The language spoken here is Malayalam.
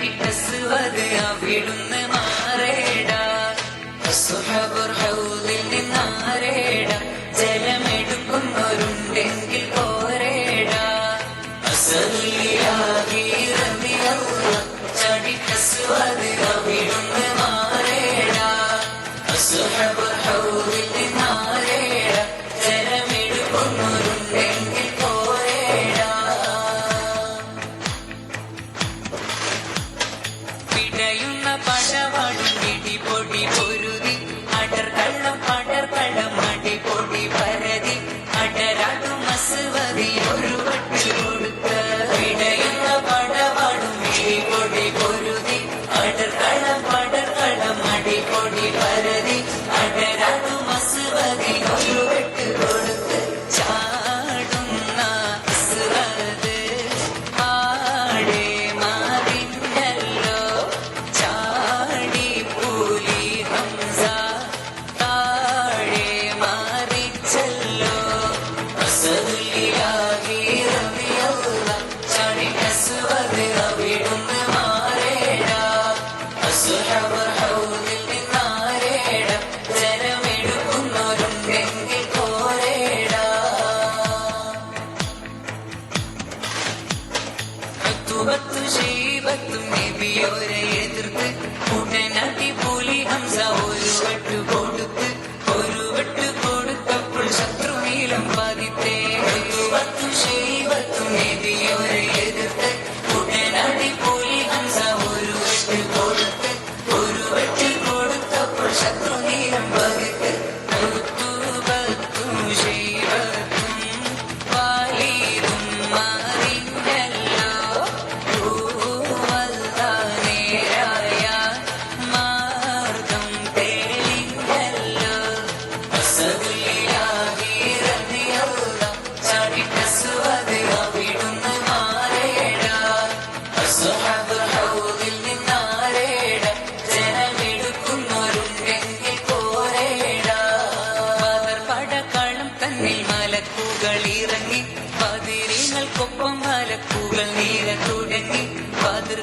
ചാടിട്ടസുവത് അവിടുന്ന് മാറേട അസ്ഹബുർ ഹൗദിൽ നിന്നാരേട ജലമെടുക്കുന്നവരുണ്ടെങ്കിൽ പോരേട അസലിയാകി റളിയല്ലാഹ് ചാടിട്ടസുവത് അവിടുന്ന് മാറേട അസ്ഹബുർ ഹൗദിൽ നിന്നാരേട ജലമെടുക്കുന്നവരുണ്ടെങ്കിൽ പോരേട പിടയുന്ന പടവാടും പിടിപൊടി പൊരുതി അടർകള്ളം പടർകള്ളം അടിപൊടി പരതി അടരാടും അസ്വതി ഒരു വട്ടി കൊടുത്ത പിടയുന്ന പടവാടും പിടിപൊടി പൊരുതി അടർകള്ളം പടർകള്ളം അടിപൊടി പരതി അടരാടും അസ്വതി ഒരു വെട്ട് കൊടുത്ത് ചാടുന്ന അസ്വത് ആടേ മാറിഞ്ഞല്ലോ ചാടി പൂലി ഹംസ താഴെ മാറിച്ചല്ലോ അസദുലിയാഹി റളിയല്ലാഹ് ചാടി അസ്വദ് അവിടുന്ന് മാറേട അസ്ഹബുർ ഹൗദിൽ നിന്നാരേട ജലമെടുക്കുന്നവരുണ്ടെങ്കിൽ പോരേട അത്തുബത്തു ശൈബത്തും നബിയോരെ എതിർത്ത് ഉടനടി പുലി ഹംസ ഒരു വെട്ട് കൊടുത്തപ്പോൾ ശത്രുനീലം പതിത്തേ അത്തുബത്തു ശൈബത്തും നബിയോരെ എതിർത്ത് ഉടനടി പുലി ഹംസ ഒരു വെട്ട് കൊടുത്തപ്പോൾ ശത്രുനീലം പതിത്ത് അത്തുബത്തും ശൈബത്തും വാലീദും മാറിഞ്ഞല്ലോ നേരായ മാർഗം തെളിഞ്ഞല്ലോ അസദുലിയാഹി റളിയല്ലാഹ് ചാടിട്ടസുവത് അവിടുന്ന് മാറേട അസ്ഹബുൽ ഹൗദിൽ നിന്നാരേട ജലമെടുക്കുന്നവരുണ്ടെങ്കിൽ പോരേട ബദർ പടക്കളം തന്നിൽ മലക്കുകൾ ഇറങ്ങി ബദരീങ്ങൾക്കൊപ്പം മലക്കുകൾ നീര തുടങ്ങി ബദർ